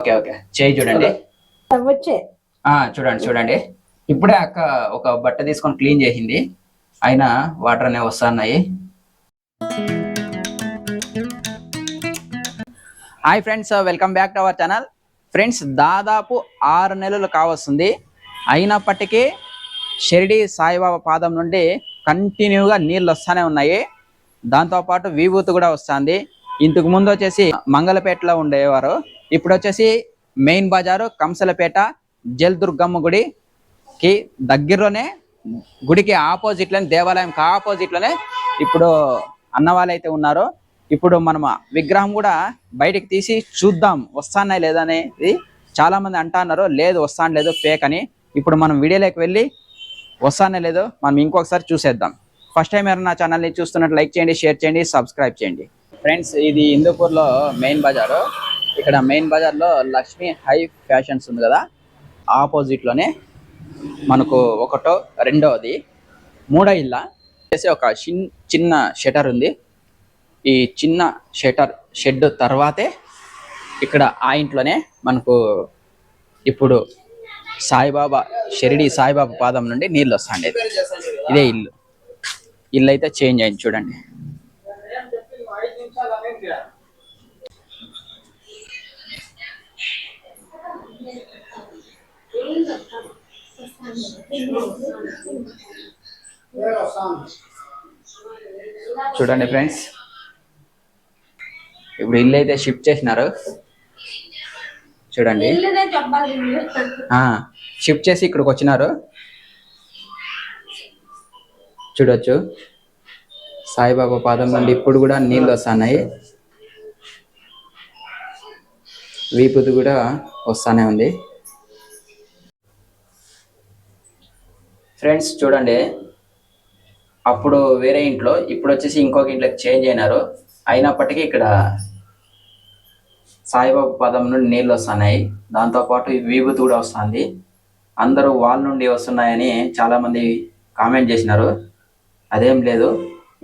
Okay okay చేయి చూడండి. చూడండి చూడండి. ఇప్పుడే అక్క ఒక బట్ట తీసుకొని క్లీన్ చేసింది, అయినా వాటర్ అనేవి వస్తున్నాయి. Hi friends, welcome back to our channel. Friends, దాదాపు 6 నెలలు కావస్తుంది, అయినప్పటికీ షిరిడి సాయిబాబా పాదం నుండి కంటిన్యూగా నీళ్ళు వస్తూనే ఉన్నాయి. దాంతోపాటు విభూతి కూడా వస్తుంది. ఇంతకు ముందు వచ్చేసి మంగళపేటలో ఉండేవారు, ఇప్పుడు వచ్చేసి మెయిన్ బజారు కంసలపేట జలదుర్గమ్మ గుడికి దగ్గరలోనే, గుడికి ఆపోజిట్లోనే, దేవాలయంకి ఆపోజిట్లోనే ఇప్పుడు అన్నవాళ్ళు అయితే ఉన్నారు. ఇప్పుడు మనం విగ్రహం కూడా బయటికి తీసి చూద్దాం వస్తానాయి లేదనేది చాలా మంది అంటున్నారు. లేదు వస్తాను లేదు ఫేక్ అని. ఇప్పుడు మనం వీడియోలోకి వెళ్ళి వస్తానే లేదో మనం ఇంకొకసారి చూసేద్దాం. ఫస్ట్ టైం ఎవరైనా నా ఛానల్ని చూస్తున్నట్టు లైక్ చేయండి, షేర్ చేయండి, సబ్స్క్రైబ్ చేయండి. ఫ్రెండ్స్, ఇది హిందూపూర్లో మెయిన్ బజారు. ఇక్కడ మెయిన్ బజార్లో లక్ష్మీ హై ఫ్యాషన్స్ ఉంది కదా, ఆపోజిట్లోనే మనకు ఒకటో రెండోది మూడో ఇళ్ళ చేసి ఒక చిన్న షటర్ ఉంది. ఈ చిన్న షెడ్ తర్వాతే ఇక్కడ ఆ ఇంట్లోనే మనకు ఇప్పుడు సాయిబాబా షిరిడి సాయిబాబా పాదం నుండి నీళ్ళు వస్తాండేది. ఇదే ఇల్లు అయితే చేంజ్ అయింది చూడండి. చూడండి ఫ్రెండ్స్, ఇప్పుడు ఇల్లు అయితే షిఫ్ట్ చేసినారు చూడండి. షిఫ్ట్ చేసి ఇక్కడికి వచ్చినారు. చూడొచ్చు, సాయిబాబా పాదం నుండి ఇప్పుడు కూడా నీళ్ళు వస్తున్నాయి, వీపుది కూడా వస్తానే ఉంది. ఫ్రెండ్స్ చూడండి, అప్పుడు వేరే ఇంట్లో, ఇప్పుడు వచ్చేసి ఇంకొక ఇంట్లోకి చేంజ్ అయినారు. అయినప్పటికీ ఇక్కడ సాయిబాబా పాదం నుండి నీళ్ళు వస్తున్నాయి, దాంతోపాటు విభూతి కూడా వస్తుంది. అందరూ వాళ్ళ నుండి వస్తున్నాయని చాలామంది కామెంట్ చేసినారు. అదేం లేదు,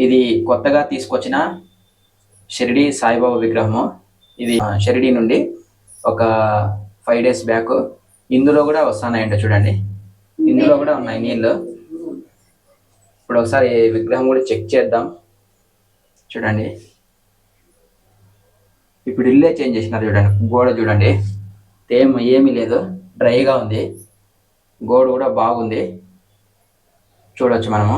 ఇది కొత్తగా తీసుకొచ్చిన షిరిడి సాయిబాబా విగ్రహము. ఇది షిరిడి నుండి ఒక 5 days బ్యాక్ ఇందులో కూడా వస్తున్నాయంట చూడండి. ఇందులో కూడా ఉన్నాయి నీళ్ళు. ఇప్పుడు ఒకసారి విగ్రహం కూడా చెక్ చేద్దాం. చూడండి, ఇప్పుడు ఇల్లే చేంజ్ చేసినారు చూడండి. గోడ చూడండి, ఏమీ లేదు, డ్రైగా ఉంది. గోడ కూడా బాగుంది, చూడొచ్చు మనము.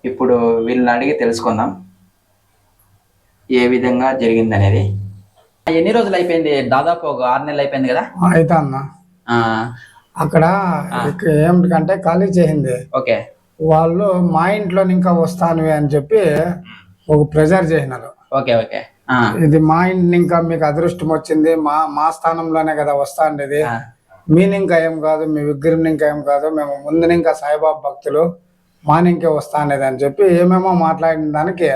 ఇప్పుడు వీళ్ళని అడిగి తెలుసుకుందాం ఏ విధంగా జరిగింది అనేది. ఎన్ని రోజులు అయిపోయింది? దాదాపు ఒక 6 నెలలు అయిపోయింది కదా అయితే అన్న. అక్కడ ఏమిటంటే ఖాళీ చేసింది. ఓకే, వాళ్ళు మా ఇంట్లో ఇంకా వస్తాను అని చెప్పి ఒక ప్రెజర్ చేసినారు. ఓకే ఓకే, ఇది మా ఇంటిని ఇంకా మీకు అదృష్టం వచ్చింది, మా స్థానంలోనే కదా వస్తా ఉండేది, మీని ఇంకా ఏం కాదు, మీ విగ్రహం ఇంకా ఏం కాదు, మేము ముందు ఇంకా సాయిబాబా భక్తులు మానింకే వస్తా అనేది అని చెప్పి ఏమేమో మాట్లాడిన దానికి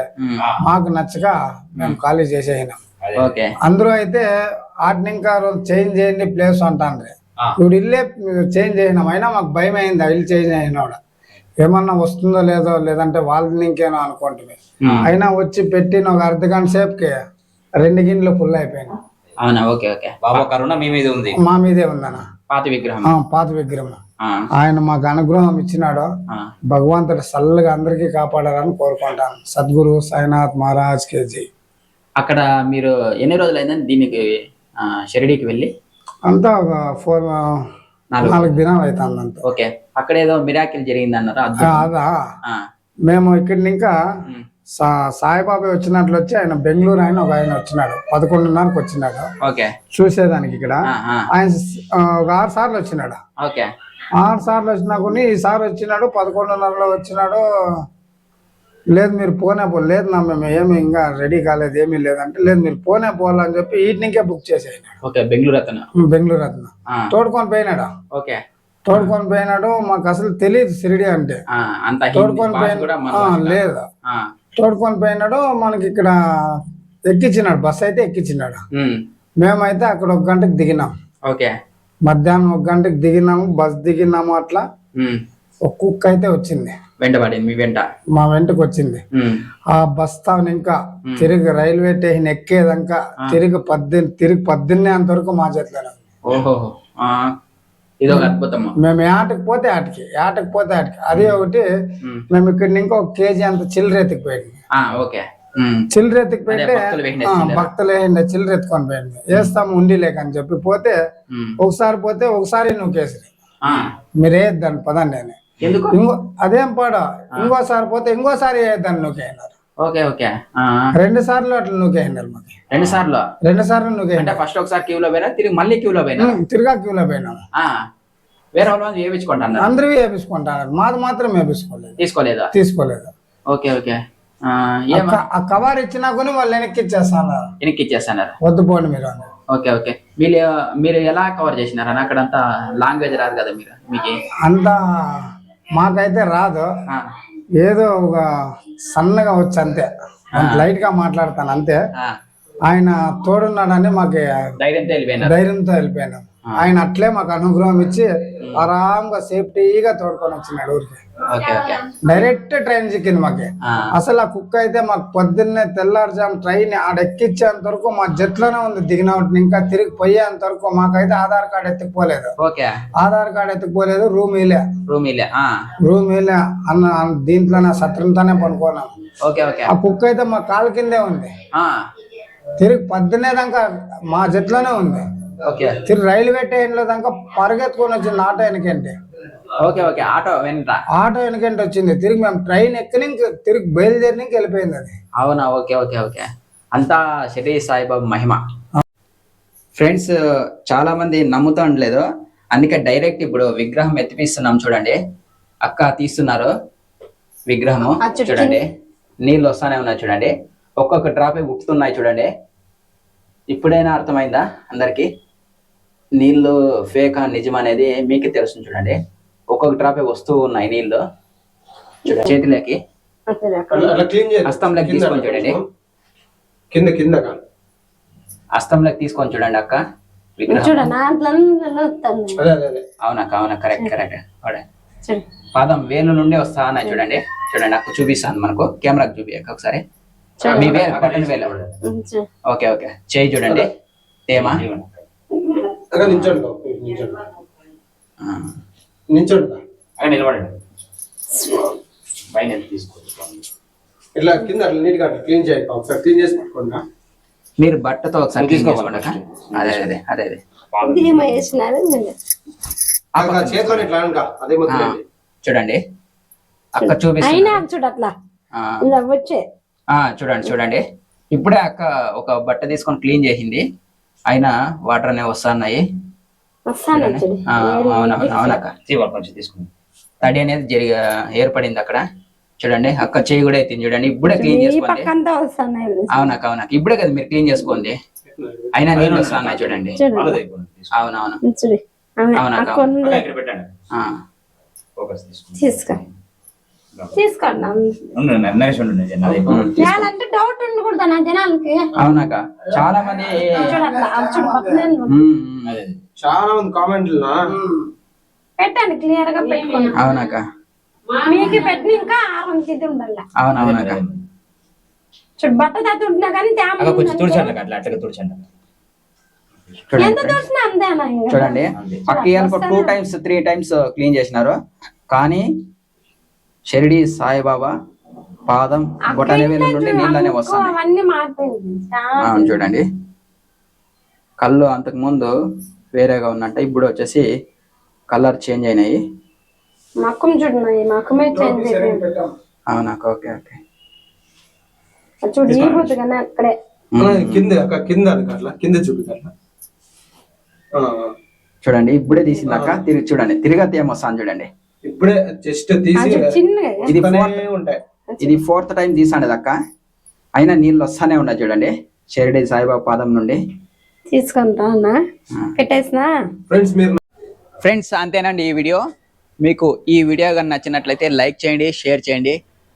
మాకు నచ్చక మేము ఖాళీ చేసేసినాం. అందరూ అయితే ఆటిని ఇంకా చేంజ్ చేయండి ప్లేస్ అంటాండ్రి. ఇప్పుడు ఇల్లే చేంజ్ చేసినాం, అయినా మాకు భయం అయింది. ఇల్లు చేంజ్ అయినా కూడా ఏమన్నా వస్తుందో లేదో, లేదంటే వాళ్ళని ఇంకేనో అనుకుంటుంది. అయినా వచ్చి పెట్టిన ఒక అర్ధగంట సేపుకి 2 గిన్నెలు ఫుల్ అయిపోయినాయి. అవునా? Okay okay. బాబా కరుణ మీ మీద ఉంది? మా మీదే ఉందన్న. పాత విగ్రహం ఆయన మాకు అనుగ్రహం ఇచ్చినాడు. భగవంతుడు చల్లగా అందరికీ కాపాడాలని కోరుకుంటాను. సద్గురు సాయినాథ్ మహారాజ్ కేజీ. అక్కడ మీరు ఎన్ని రోజులు అయిందని దీనికి షిరిడీకి వెళ్ళి? అంతా ఒక 4 దినాలు అవుతుంది అంత. ఓకే, అక్కడ ఏదో మిరాకిల్ జరిగింది అన్నారు. అదా, మేము ఇక్కడ ఇంకా సాయిబాబా వచ్చినట్లు వచ్చి ఆయన బెంగళూరు ఒక ఆయన వచ్చినాడు, 11:30కి వచ్చినాడు. ఓకే, చూసేదానికి ఇక్కడ ఆయన ఒక 6 సార్లు వచ్చినాడు. ఓకే, 6 సార్లు వచ్చినా కొన్ని ఈసారి వచ్చినాడు 11:30లో వచ్చినాడు. లేదు మీరు పోనే లేదు నా, మేము ఏమి ఇంకా రెడీ కాలేదు, ఏమీ లేదంటే లేదు మీరు పోనే పోవాలని చెప్పి ఈటినికే బుక్ చేసేయినాడు. ఓకే, బెంగళూరు అతను తోడుకొని పోయినాడు. ఓకే, తోడుకొని పోయినాడు. మాకు అసలు తెలియదు షిరిడి అంటే. తోడుకొని లేదు, తోడుకొని పోయినాడు. మనకి ఇక్కడ ఎక్కించినాడు, బస్ అయితే ఎక్కించినాడు. మేమైతే అక్కడ 1 గంటకు దిగినాం. ఓకే, మధ్యాహ్నం 1 గంటకు దిగినాము, బస్ దిగినాము. అట్లా ఒక కుక్క అయితే వచ్చింది వెంటబడింది మీ వెంట. మా వెంటకు వచ్చింది. ఆ బస్తాను ఇంకా తిరిగి రైల్వే స్టేషన్ ఎక్కేదాకా తిరిగి 18 అంతవరకు మా చేతిలో. ఓహో, ఇది ఒక అద్భుతం. మేము ఏటకి పోతే ఆటికి అది ఒకటి. మేము ఇక్కడ ఇంకా 1 కేజీ అంత చిల్లర ఎత్తుకుపోయింది. ఓకే, చిల్లర ఎత్తుకుపోయింటే భక్తులు వేయండి చిల్లర ఎత్తుకొని పోయింది. వేస్తాము ఉండి లేకని చెప్పి పోతే ఒకసారి నువ్వు కేసరి మీరు వేయద్దాన్ని పదండి అని. అదేం పాడ ఇంకోసారి పోతే ఇంకోసారి వేయద్దాన్ని నువ్వేన్నారు. ఓకే ఓకే, 2 సార్లు అట్లా నువ్వేయండి. మాకు 2 సార్లు నువ్వేయండి. ఫస్ట్ ఒకసారి క్యూలో పోయినా, తిరిగి మళ్ళీ క్యూలో పోయినా, తిరిగా క్యూలో పోయినాము. వేరే వాళ్ళు వేయించుకుంటాను, అందరూ వేపించుకుంటారు. మాది మాత్రం తీసుకోలేదు. ఓకే ఓకే, ఆ కవర్ ఇచ్చినా కొని వాళ్ళు వెనక్కి ఇచ్చేస్తాను. వద్దు పోండి మీరు. ఓకే ఓకే, మీరు ఎలా కవర్ చేసినారు? అక్కడంతా లాంగ్వేజ్ రాదు కదా మీకు? అంతా మాకైతే రాదు, ఏదో ఒక సన్నగా వచ్చి అంతే, లైట్ గా మాట్లాడతాను అంతే. ఆయన తోడున్నాడని మాకు ధైర్యంతో వెళ్ళిపోయినాం. ఆయన అట్లే మాకు అనుగ్రహం ఇచ్చి ఆరాంగా సేఫ్టీగా తోడుకొని వచ్చినాడు ఊరికి. డైరెక్ట్ ట్రైన్ చిక్కింది మాకి. అసలు ఆ కుక్క అయితే మాకు పొద్దున్నే తెల్లారుజాము ట్రైన్ ఆడెక్కించేంత వరకు మా జట్లోనే ఉంది. దిగినప్పుడు ఇంకా తిరిగి పోయేంత వరకు మాకైతే ఆధార్ కార్డు ఎత్తుకుపోలేదు. రూమ్ ఇలే అన్న దీంట్లోనే సత్రంతోనే పనుకున్నాం. ఆ కుక్క అయితే మా కాలు కిందే ఉంది. తిరిగి పొద్దున్నే దాకా మా జట్లోనే ఉంది. తిరిగి రైల్వే స్టేషన్ లో దాకా పరిగెత్తుకొని వచ్చింది ఆటో వెనకంటే. ఆటో వెనకంటే వచ్చింది. తిరిగి మేము ట్రైన్ ఎక్కని తిరిగి బయలుదేరికి వెళ్ళిపోయింది అది. అవునా, ఓకే ఓకే ఓకే, అంతా షిరిడి సాయిబాబా మహిమ. ఫ్రెండ్స్, చాలా మంది నమ్ముతా ఉండలేదు, అందుకే డైరెక్ట్ ఇప్పుడు విగ్రహం ఎత్తిపిస్తున్నాం. చూడండి, అక్క తీస్తున్నారు విగ్రహము. చూడండి, నీళ్ళు వస్తానే ఉన్నాయి. చూడండి, ఒక్కొక్క డ్రాప్ ఉప్పుతున్నాయి. చూడండి, ఇప్పుడైనా అర్థమైందా అందరికి? నీళ్లు ఫేక్ నిజం అనేది మీకు తెలుసు. చూడండి, ఒక్కొక్క డ్రాప్ వస్తూ ఉన్నాయి నీళ్లు. చూడండి, చేతిలోకి హస్తంలోకి తీసుకొని చూడండి, హస్తంలోకి తీసుకొని చూడండి అక్క విగ్రహం. అవునక్క, అవునా, కరెక్ట్. పాదం వేలు నుండి వస్తా అన్నాయి. చూడండి అక్క చూపిస్తాను, మనకు కెమెరాకి చూపి ఒకసారి. మీ వేలు ఓకే ఓకే, చేయి చూడండి తేమా. మీరు బట్టతో ఒకసారి తీసుకోండి. అదే చూడండి అక్క చూపిస్తా. చూడండి ఇప్పుడే అక్క ఒక బట్ట తీసుకొని క్లీన్ చేసింది. అయినా వాటర్ అనేవి వస్తున్నాయి. అవునక్క, తీసుకుని తడి అనేది ఏర్పడింది అక్కడ. చూడండి అక్క చేయి కూడా ఎత్తింది. చూడండి, ఇప్పుడే క్లీన్ చేసుకోండి. అవునక్క, ఇప్పుడే కదా మీరు క్లీన్ చేసుకోండి. అయినా నీళ్ళు వస్తున్నాయి. చూడండి, అవునవును, అవునక్క. అవునక్క, చాలా మంది కామెంట్లు పెట్టండి, క్లియర్ గా పెట్టుకోండి. అవునక్క, మీకు పెట్టిన ఇంకా 6 ఉండాలి. అవునవునక్క, చూడు బట్ట దాటి ఉంటున్నా కానీ చూడండి అక్క 2 times 3 times క్లీన్ చేసినారు. కానీ షిరిడి సాయిబాబా పాదం బొటన వేలు నుండి నీళ్ళనే వస్తాయి. అవును, చూడండి కళ్ళు అంతకు ముందు వేరేగా ఉన్నట్ట, ఇప్పుడు వచ్చేసి కలర్ చేంజ్ అయినాయి. అవునా, ఓకే ఓకే. చూడండి ఇప్పుడే తీసింది అక్క. తిరిగి చూడండి, తిరిగి ఏమొస్తాను చూడండి. ఇప్పుడే జస్ట్ తీసి ఇది 4th టైం తీసాండి అక్క. అయినా నీళ్ళు వస్తానే ఉన్నాయి. చూడండి, షిరిడి సాయిబాబా పాదం నుండి ఫ్రెండ్స్ అంతేనండి ఈ వీడియో. మీకు ఈ వీడియో కానీ నచ్చినట్లయితే లైక్ చేయండి, షేర్ చేయండి,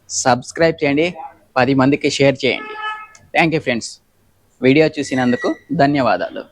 సబ్స్క్రైబ్ చేయండి, 10 మందికి షేర్ చేయండి. థ్యాంక్ యూ ఫ్రెండ్స్, వీడియో చూసినందుకు ధన్యవాదాలు.